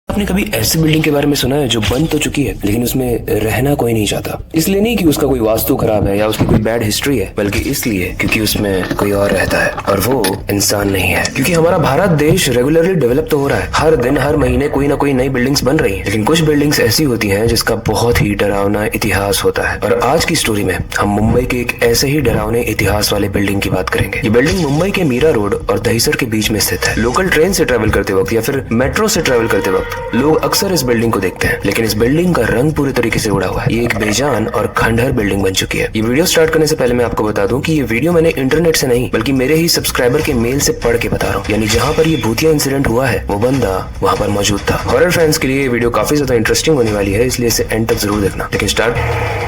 आपने कभी ऐसी बिल्डिंग के बारे में सुना है जो बन तो चुकी है लेकिन उसमें रहना कोई नहीं चाहता? इसलिए नहीं कि उसका कोई वास्तु खराब है या उसकी कोई बैड हिस्ट्री है, बल्कि इसलिए क्योंकि उसमें कोई और रहता है और वो इंसान नहीं है। क्योंकि हमारा भारत देश रेगुलरली डेवलप तो हो रहा है, हर दिन हर महीने कोई ना कोई नई बिल्डिंग्स बन रही है, लेकिन कुछ बिल्डिंग्स ऐसी होती हैं जिसका बहुत ही डरावना इतिहास होता है। और आज की स्टोरी में हम मुंबई के एक ऐसे ही डरावने इतिहास वाले बिल्डिंग की बात करेंगे। ये बिल्डिंग मुंबई के मीरा रोड और दहिसर के बीच में स्थित है। लोकल ट्रेन से ट्रेवल करते वक्त या फिर मेट्रो से ट्रेवल करते वक्त लोग अक्सर इस बिल्डिंग को देखते हैं, लेकिन इस बिल्डिंग का रंग पूरी तरीके से उड़ा हुआ है। ये एक बेजान और खंडहर बिल्डिंग बन चुकी है। ये वीडियो स्टार्ट करने से पहले मैं आपको बता दूं कि ये वीडियो मैंने इंटरनेट से नहीं बल्कि मेरे ही सब्सक्राइबर के मेल से पढ़ के बता रहा हूँ। यानी जहाँ पर ये भूतिया इंसिडेंट हुआ है वो बंदा वहाँ पर मौजूद था। हॉरर फैंस के लिए ये वीडियो काफी ज्यादा इंटरेस्टिंग होने वाली है, इसलिए इसे एंड तक जरूर देखना। लेकिन स्टार्ट।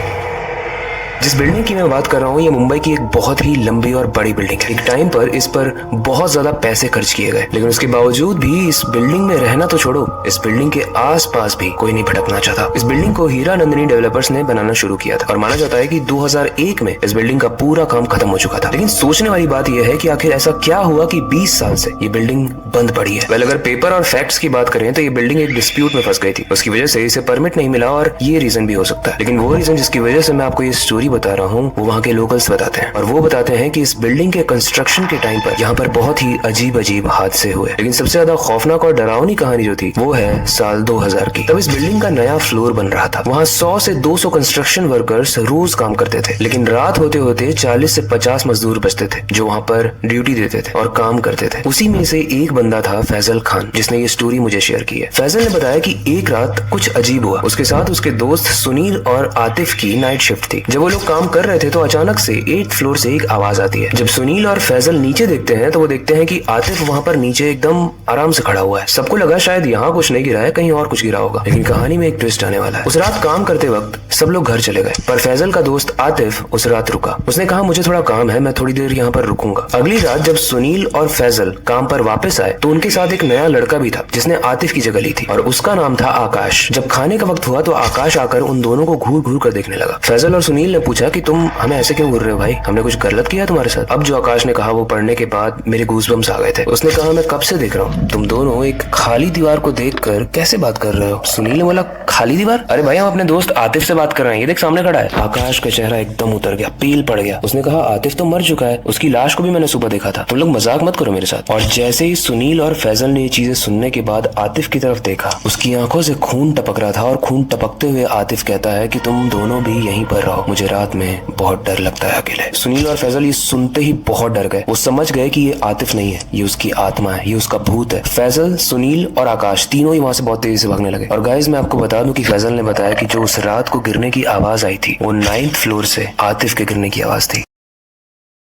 जिस बिल्डिंग की मैं बात कर रहा हूँ ये मुंबई की एक बहुत ही लंबी और बड़ी बिल्डिंग है। एक टाइम पर इस पर बहुत ज्यादा पैसे खर्च किए गए, लेकिन उसके बावजूद भी इस बिल्डिंग में रहना तो छोड़ो, इस बिल्डिंग के आसपास भी कोई नहीं भटकना चाहता। इस बिल्डिंग को हीरा नंदिनी डेवलपर्स ने बनाना शुरू किया था और माना जाता है कि 2001 में इस बिल्डिंग का पूरा काम खत्म हो चुका था। लेकिन सोचने वाली बात यह है कि आखिर ऐसा क्या हुआ कि 20 साल से ये बिल्डिंग बंद पड़ी है। वेल, अगर पेपर और फैक्ट्स की बात करें तो ये बिल्डिंग एक डिस्प्यूट में फंस गई थी, उसकी वजह से इसे परमिट नहीं मिला और ये रीजन भी हो सकता है। लेकिन वो रीजन जिसकी वजह से मैं आपको ये स्टोरी बता रहा हूँ वहाँ के लोकल्स बताते हैं, और वो बताते हैं कि इस बिल्डिंग के कंस्ट्रक्शन के टाइम पर यहाँ पर बहुत ही अजीब अजीब हादसे हुए। लेकिन सबसे ज्यादा खौफनाक और डरावनी कहानी जो थी वो है साल 2000 की। तब इस बिल्डिंग का नया फ्लोर बन रहा था। वहाँ 100 से 200 कंस्ट्रक्शन वर्कर्स रोज काम करते थे, लेकिन रात होते होते 40 से 50 मजदूर बचते थे जो वहाँ पर ड्यूटी देते थे और काम करते थे। उसी में से एक बंदा था फैजल खान, जिसने ये स्टोरी मुझे शेयर की है। फैजल ने बताया कि एक रात कुछ अजीब हुआ। उसके साथ उसके दोस्त सुनील और आतिफ की नाइट शिफ्ट थी। जब वो लोग काम कर रहे थे तो अचानक से 8th फ्लोर से एक आवाज आती है। जब सुनील और फैजल नीचे देखते हैं तो वो देखते हैं कि आतिफ वहाँ पर नीचे एकदम आराम से खड़ा हुआ है। सबको लगा शायद यहाँ कुछ नहीं गिरा है, कहीं और कुछ गिरा होगा, लेकिन कहानी में एक ट्विस्ट आने वाला है। उस रात काम करते वक्त सब लोग घर चले गए, पर फैजल का दोस्त आतिफ उस रात रुका। उसने कहा मुझे थोड़ा काम है, मैं थोड़ी देर यहाँ पर रुकूंगा। अगली रात जब सुनील और फैजल काम पर वापस आए तो उनके साथ एक नया लड़का भी था जिसने आतिफ की जगह ली थी, और उसका नाम था आकाश। जब खाने का वक्त हुआ तो आकाश आकर उन दोनों को घूर घूर कर देखने लगा। फैजल और सुनील ने पूछा कि तुम हमें ऐसे क्यों घूर रहे हो भाई, हमने कुछ गलत किया तुम्हारे साथ? अब जो आकाश ने कहा वो पढ़ने के बाद मेरे गूज़बम्स आ गए थे। उसने कहा मैं कब से देख रहा हूँ, तुम दोनों एक खाली दीवार को देखकर कैसे बात कर रहे हो? सुनील ने बोला खाली दीवार? अरे भाई हम अपने दोस्त आतिफ से बात कर रहे हैं, ये देख सामने खड़ा है। आकाश का चेहरा एकदम उतर गया, पील पड़ गया। उसने कहा आतिफ तो मर चुका है, उसकी लाश को भी मैंने सुबह देखा था, तुम लोग मजाक मत करो मेरे साथ। और जैसे ही सुनील और फैजल ने ये चीजें सुनने के बाद आतिफ की तरफ देखा, उसकी आंखों से खून टपक रहा था, और खून टपकते हुए आतिफ कहता है कि तुम दोनों भी यहीं पर रहो, मुझे रात में बहुत डर लगता है अकेले। सुनील और फैजल ये सुनते ही बहुत डर गए। वो समझ गए कि ये आतिफ नहीं है, ये उसकी आत्मा है, ये उसका भूत है। फैजल, सुनील और आकाश तीनों ही वहां से बहुत तेजी से भागने लगे। और गाइस मैं आपको बता दूं कि फैजल ने बताया कि जो उस रात को गिरने की आवाज आई थी वो 9th फ्लोर से आतिफ के गिरने की आवाज थी।